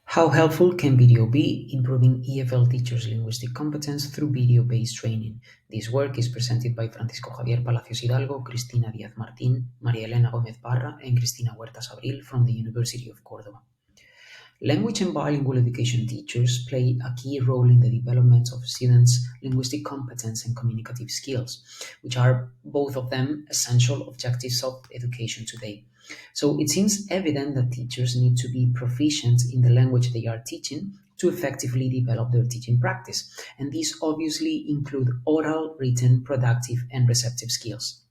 How helpful can video be improving EFL teachers' linguistic competence through video-based training? This work is presented by Francisco Javier Palacios Hidalgo, Cristina Díaz Martín, María Elena Gómez Parra, and Cristina Huertas Abril from the University of Córdoba. Language and bilingual education teachers play a key role in the development of students' linguistic competence and communicative skills, which are both of them essential objectives of education today. So it seems evident that teachers need to be proficient in the language they are teaching to effectively develop their teaching practice, and these obviously include oral, written, productive, and receptive skills.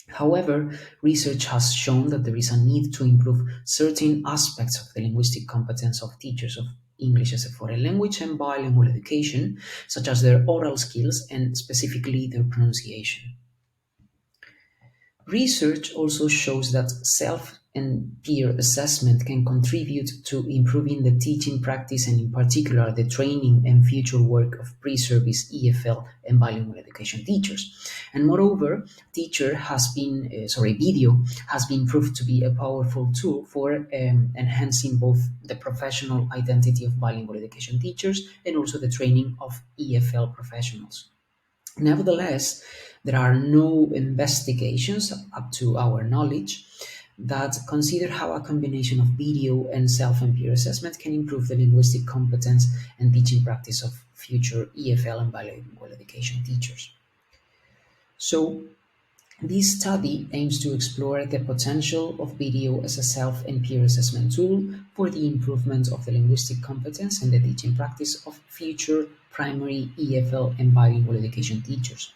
However, research has shown that there is a need to improve certain aspects of the linguistic competence of teachers of English as a foreign language and bilingual education, such as their oral skills and specifically their pronunciation. Research also shows that self and peer assessment can contribute to improving the teaching practice and in particular the training and future work of pre-service EFL and bilingual education teachers. And moreover, video has been proved to be a powerful tool for enhancing both the professional identity of bilingual education teachers and also the training of EFL professionals. Nevertheless, there are no investigations, up to our knowledge, that consider how a combination of video and self and peer assessment can improve the linguistic competence and teaching practice of future EFL and bilingual education teachers. So, this study aims to explore the potential of video as a self and peer assessment tool for the improvement of the linguistic competence and the teaching practice of future primary EFL and bilingual education teachers.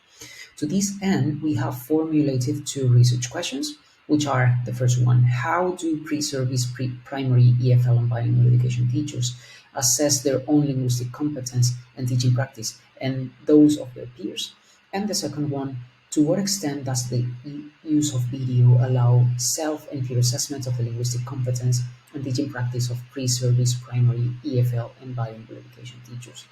To this end, we have formulated two research questions, which are the first one: how do pre-service primary EFL and bilingual education teachers assess their own linguistic competence and teaching practice and those of their peers? And the second one: to what extent does the use of video allow self and peer assessment of the linguistic competence and teaching practice of pre-service primary EFL and bilingual education teachers?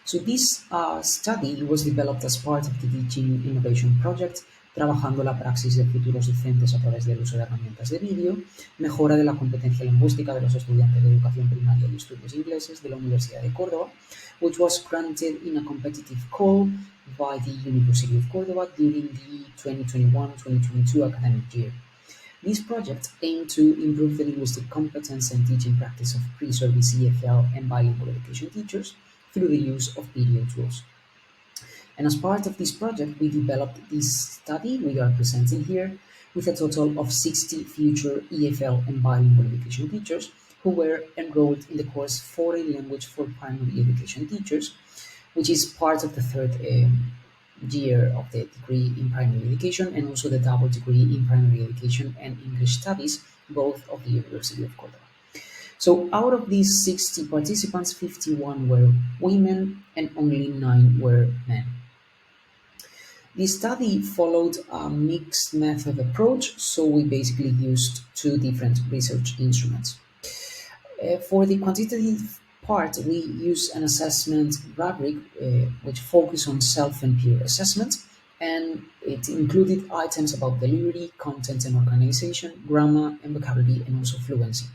So this study was developed as part of the Teaching Innovation Project, trabajando la praxis de futuros docentes a través del uso de herramientas de vídeo, mejora de la competencia lingüística de los estudiantes de educación primaria y estudios ingleses de la Universidad de Córdoba, which was granted in a competitive call by the University of Córdoba during the 2021-2022 academic year. This project aimed to improve the linguistic competence and teaching practice of pre-service EFL and bilingual education teachers through the use of video tools. And as part of this project, we developed this study we are presenting here with a total of 60 future EFL and bilingual education teachers who were enrolled in the course Foreign Language for Primary Education Teachers, which is part of the third year of the degree in primary education and also the double degree in primary education and English studies, both of the University of Córdoba. So out of these 60 participants, 51 were women and only 9 were men. The study followed a mixed method approach, so we basically used two different research instruments. For the quantitative part, we used an assessment rubric which focused on self and peer assessment, and it included items about delivery, content and organization, grammar and vocabulary, and also fluency.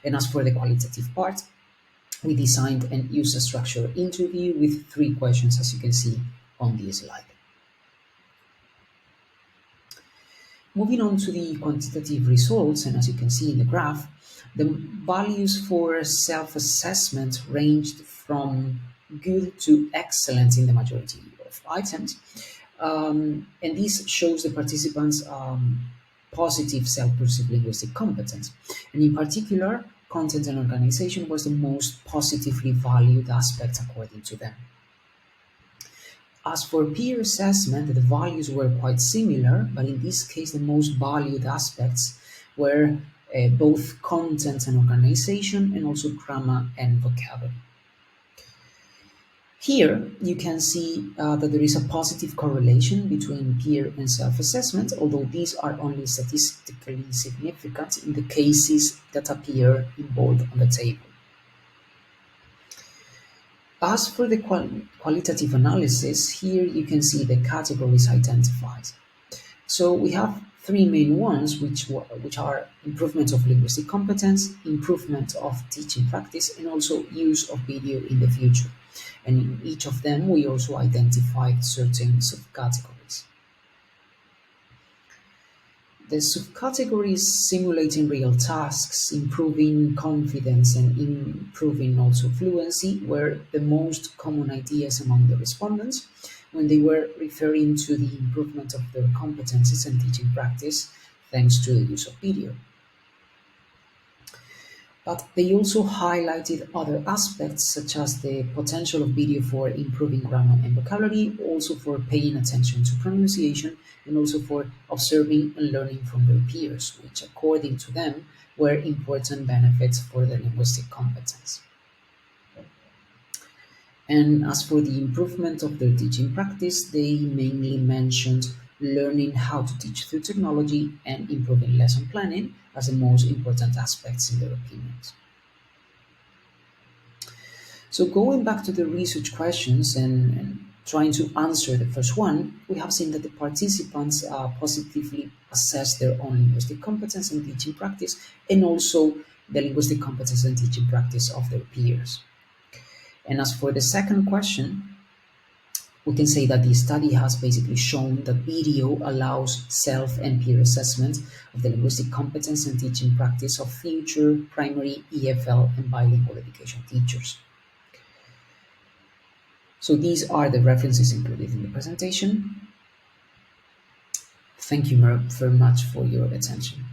And as for the qualitative part, we designed and used a structured interview with 3 questions, as you can see on this slide. Moving on to the quantitative results, and as you can see in the graph, the values for self-assessment ranged from good to excellent in the majority of items. And this shows the participants' positive self-perceived linguistic competence. And in particular, content and organization was the most positively valued aspect according to them. As for peer assessment, the values were quite similar, but in this case, the most valued aspects were both content and organization, and also grammar and vocabulary. Here, you can see that there is a positive correlation between peer and self-assessment, although these are only statistically significant in the cases that appear in bold on the table. As for the qualitative analysis, here you can see the categories identified. So we have three main ones, which are improvement of linguistic competence, improvement of teaching practice, and also use of video in the future. And in each of them, we also identified certain subcategories. The subcategories simulating real tasks, improving confidence, and improving also fluency were the most common ideas among the respondents when they were referring to the improvement of their competences and teaching practice thanks to the use of video. But they also highlighted other aspects such as the potential of video for improving grammar and vocabulary, also for paying attention to pronunciation, and also for observing and learning from their peers, which according to them were important benefits for the linguistic competence. And as for the improvement of their teaching practice, they mainly mentioned learning how to teach through technology and improving lesson planning as the most important aspects in their opinions. So going back to the research questions and trying to answer the first one, we have seen that the participants positively assessed their own linguistic competence and teaching practice, and also the linguistic competence and teaching practice of their peers. And as for the second question, we can say that the study has basically shown that video allows self and peer assessment of the linguistic competence and teaching practice of future primary, EFL, and bilingual education teachers. So these are the references included in the presentation. Thank you very much for your attention.